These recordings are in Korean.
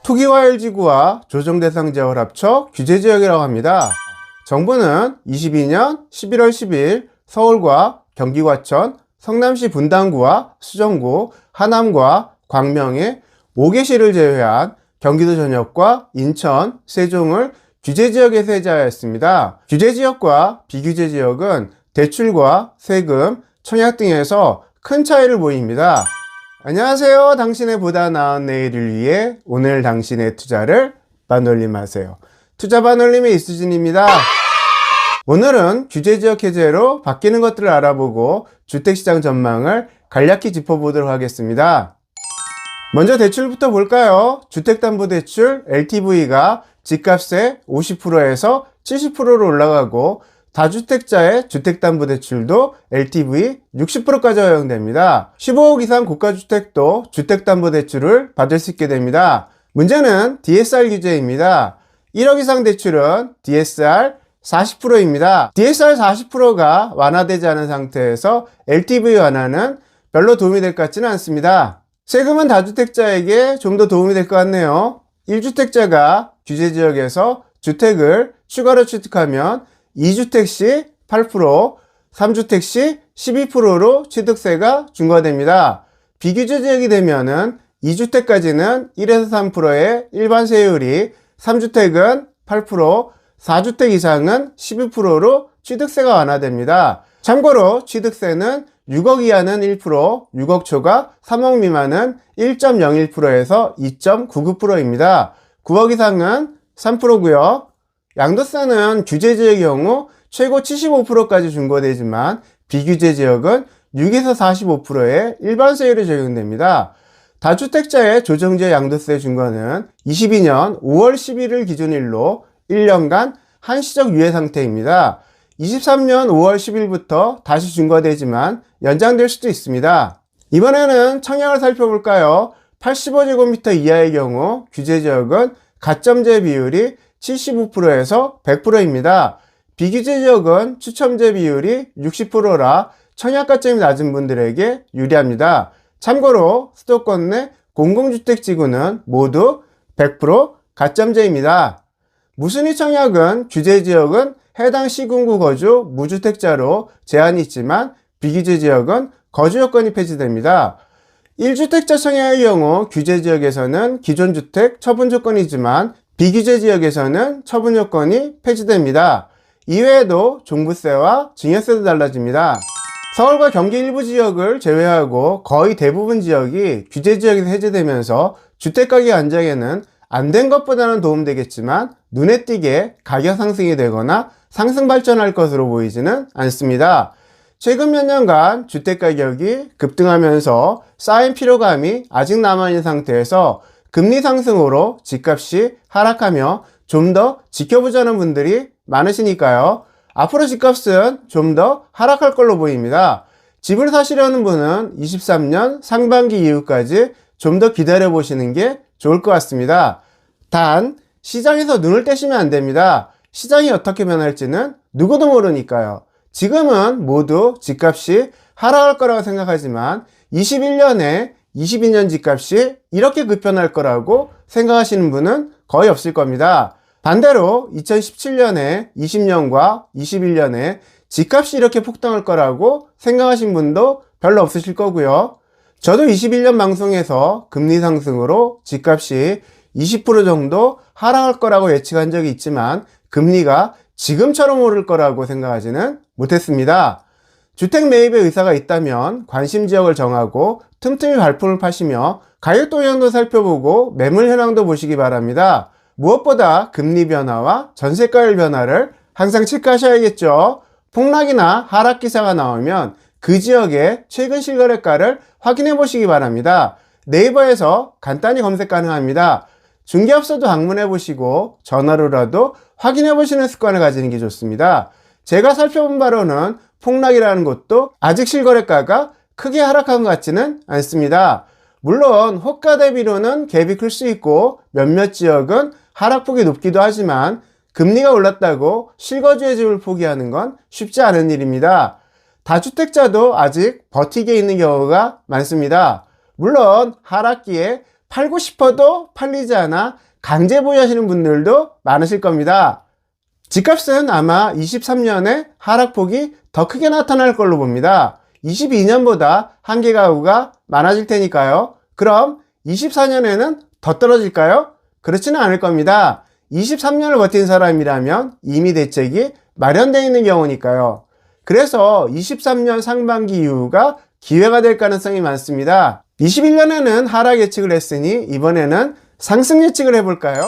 투기과열지구와 조정대상 지역을 합쳐 규제지역이라고 합니다. 정부는 22년 11월 10일 서울과 경기 과천, 성남시 분당구와 수정구, 하남과 광명의 5개 시를 제외한 경기도 전역과 인천, 세종을 규제지역에 세제하였습니다. 규제지역과 비규제지역은 대출과 세금, 청약 등에서 큰 차이를 보입니다. 안녕하세요. 당신의 보다 나은 내일을 위해 오늘 당신의 투자를 반올림하세요. 투자 반올림의 이수진입니다. 오늘은 규제지역 해제로 바뀌는 것들을 알아보고 주택시장 전망을 간략히 짚어보도록 하겠습니다. 먼저 대출부터 볼까요? 주택담보대출 LTV가 집값의 50%에서 70%로 올라가고 다주택자의 주택담보대출도 LTV 60%까지 허용됩니다. 15억 이상 고가주택도 주택담보대출을 받을 수 있게 됩니다. 문제는 DSR 규제입니다. 1억 이상 대출은 DSR 40%입니다. DSR 40%가 완화되지 않은 상태에서 LTV 완화는 별로 도움이 될 것 같지는 않습니다. 세금은 다주택자에게 좀 더 도움이 될 것 같네요. 1주택자가 규제지역에서 주택을 추가로 취득하면 2주택 시 8%, 3주택 시 12%로 취득세가 중과됩니다. 비규제지역이 되면은 2주택까지는 1에서 3%의 일반 세율이, 3주택은 8%, 4주택 이상은 12%로 취득세가 완화됩니다. 참고로 취득세는 6억 이하는 1%, 6억 초과 3억 미만은 1.01%에서 2.99%입니다. 9억 이상은 3%고요. 양도세는 규제지역의 경우 최고 75%까지 중과되지만 비규제지역은 6에서 45%의 일반 세율이 적용됩니다. 다주택자의 조정지역 양도세 중과는 22년 5월 11일 기준일로 1년간 한시적 유예 상태입니다. 23년 5월 10일부터 다시 중과되지만 연장될 수도 있습니다. 이번에는 청약을 살펴볼까요? 85제곱미터 이하의 경우 규제지역은 가점제 비율이 75%에서 100%입니다. 비규제지역은 추첨제 비율이 60%라 청약가점이 낮은 분들에게 유리합니다. 참고로 수도권 내 공공주택지구는 모두 100% 가점제입니다. 무순위 청약은 규제지역은 해당 시군구 거주 무주택자로 제한이 있지만 비규제지역은 거주 요건이 폐지됩니다. 1주택자 청약의 경우 규제지역에서는 기존 주택 처분 조건이지만 비규제지역에서는 처분 요건이 폐지됩니다. 이외에도 종부세와 증여세도 달라집니다. 서울과 경기 일부 지역을 제외하고 거의 대부분 지역이 규제지역에서 해제되면서 주택가격 안정에는 안 된 것보다는 도움되겠지만 눈에 띄게 가격 상승이 되거나 상승 발전할 것으로 보이지는 않습니다. 최근 몇 년간 주택가격이 급등하면서 쌓인 피로감이 아직 남아있는 상태에서 금리 상승으로 집값이 하락하며 좀 더 지켜보자는 분들이 많으시니까요. 앞으로 집값은 좀 더 하락할 걸로 보입니다. 집을 사시려는 분은 23년 상반기 이후까지 좀 더 기다려 보시는 게 좋을 것 같습니다. 단 시장에서 눈을 떼시면 안 됩니다. 시장이 어떻게 변할지는 누구도 모르니까요. 지금은 모두 집값이 하락할 거라고 생각하지만 21년에 22년 집값이 이렇게 급변할 거라고 생각하시는 분은 거의 없을 겁니다. 반대로 2017년에 20년과 21년에 집값이 이렇게 폭등할 거라고 생각하신 분도 별로 없으실 거고요. 저도 21년 방송에서 금리 상승으로 집값이 20% 정도 하락할 거라고 예측한 적이 있지만 금리가 지금처럼 오를 거라고 생각하지는 못했습니다. 주택 매입의 의사가 있다면 관심 지역을 정하고 틈틈이 발품을 파시며 가격 동향도 살펴보고 매물 현황도 보시기 바랍니다. 무엇보다 금리 변화와 전세가율 변화를 항상 체크하셔야겠죠. 폭락이나 하락 기사가 나오면 그 지역의 최근 실거래가를 확인해 보시기 바랍니다. 네이버에서 간단히 검색 가능합니다. 중개업소도 방문해 보시고 전화로라도 확인해 보시는 습관을 가지는 게 좋습니다. 제가 살펴본 바로는 폭락이라는 것도 아직 실거래가가 크게 하락한 것 같지는 않습니다. 물론 호가 대비로는 갭이 클 수 있고 몇몇 지역은 하락폭이 높기도 하지만 금리가 올랐다고 실거주의 집을 포기하는 건 쉽지 않은 일입니다. 다주택자도 아직 버티게 있는 경우가 많습니다. 물론 하락기에 팔고 싶어도 팔리지 않아 강제 보유하시는 분들도 많으실 겁니다. 집값은 아마 23년에 하락폭이 더 크게 나타날 걸로 봅니다. 22년보다 한계 가구가 많아질 테니까요. 그럼 24년에는 더 떨어질까요? 그렇지는 않을 겁니다. 23년을 버틴 사람이라면 이미 대책이 마련되어 있는 경우니까요. 그래서 23년 상반기 이후가 기회가 될 가능성이 많습니다. 21년에는 하락 예측을 했으니 이번에는 상승 예측을 해볼까요?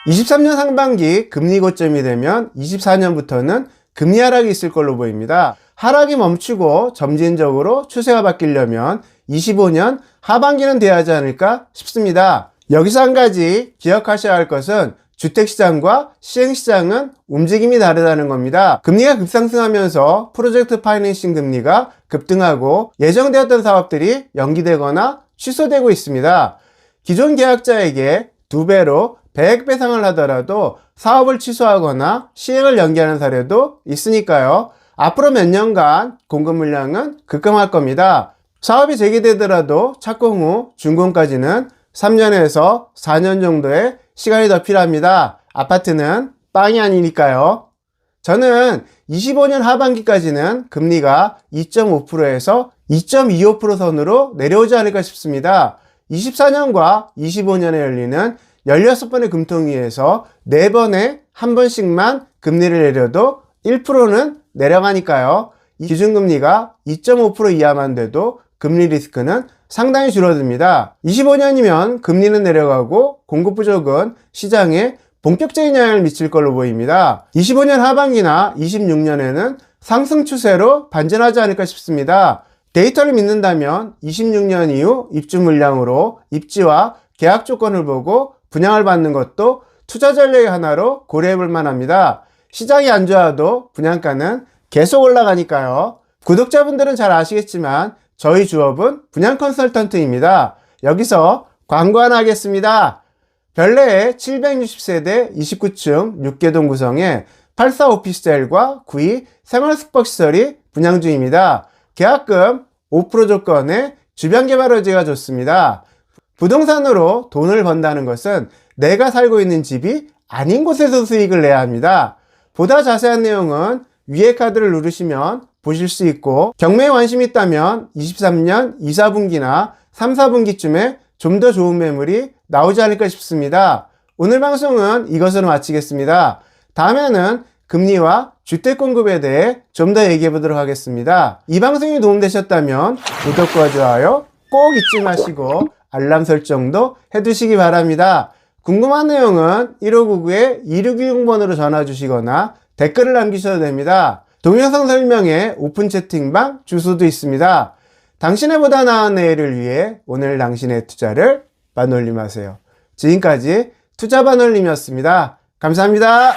23년 상반기 금리 고점이 되면 24년부터는 금리 하락이 있을 걸로 보입니다. 하락이 멈추고 점진적으로 추세가 바뀌려면 25년 하반기는 돼야 하지 않을까 싶습니다. 여기서 한 가지 기억하셔야 할 것은 주택시장과 시행시장은 움직임이 다르다는 겁니다. 금리가 급상승하면서 프로젝트 파이낸싱 금리가 급등하고 예정되었던 사업들이 연기되거나 취소되고 있습니다. 기존 계약자에게 2배로 100배 배상을 하더라도 사업을 취소하거나 시행을 연기하는 사례도 있으니까요. 앞으로 몇 년간 공급 물량은 급감할 겁니다. 사업이 재개되더라도 착공 후 준공까지는 3년에서 4년 정도의 시간이 더 필요합니다. 아파트는 빵이 아니니까요. 저는 25년 하반기까지는 금리가 2.5%에서 2.25% 선으로 내려오지 않을까 싶습니다. 24년과 25년에 열리는 16번의 금통위에서 4번에 한 번씩만 금리를 내려도 1%는 내려가니까요. 기준금리가 2.5% 이하만 돼도 금리 리스크는 상당히 줄어듭니다. 25년이면 금리는 내려가고 공급 부족은 시장에 본격적인 영향을 미칠 걸로 보입니다. 25년 하반기나 26년에는 상승 추세로 반전하지 않을까 싶습니다. 데이터를 믿는다면 26년 이후 입주 물량으로 입지와 계약 조건을 보고 분양을 받는 것도 투자 전략의 하나로 고려해 볼 만합니다. 시장이 안 좋아도 분양가는 계속 올라가니까요. 구독자분들은 잘 아시겠지만 저희 주업은 분양 컨설턴트입니다. 여기서 광고 하나 하겠습니다. 별내에 760세대 29층 6개동 구성의 84 오피스텔과 9위 생활숙박시설이 분양 중입니다. 계약금 5% 조건에 주변 개발 의지가 좋습니다. 부동산으로 돈을 번다는 것은 내가 살고 있는 집이 아닌 곳에서 수익을 내야 합니다. 보다 자세한 내용은 위에 카드를 누르시면 보실 수 있고 경매에 관심이 있다면 23년 2, 4분기나 3, 4분기쯤에 좀 더 좋은 매물이 나오지 않을까 싶습니다. 오늘 방송은 이것으로 마치겠습니다. 다음에는 금리와 주택 공급에 대해 좀 더 얘기해 보도록 하겠습니다. 이 방송이 도움되셨다면 구독과 좋아요 꼭 잊지 마시고 알람 설정도 해두시기 바랍니다. 궁금한 내용은 1599-2610번으로 전화 주시거나 댓글을 남기셔도 됩니다. 동영상 설명에 오픈 채팅방 주소도 있습니다. 당신의 보다 나은 내일을 위해 오늘 당신의 투자를 반올림하세요. 지금까지 투자반올림이었습니다. 감사합니다.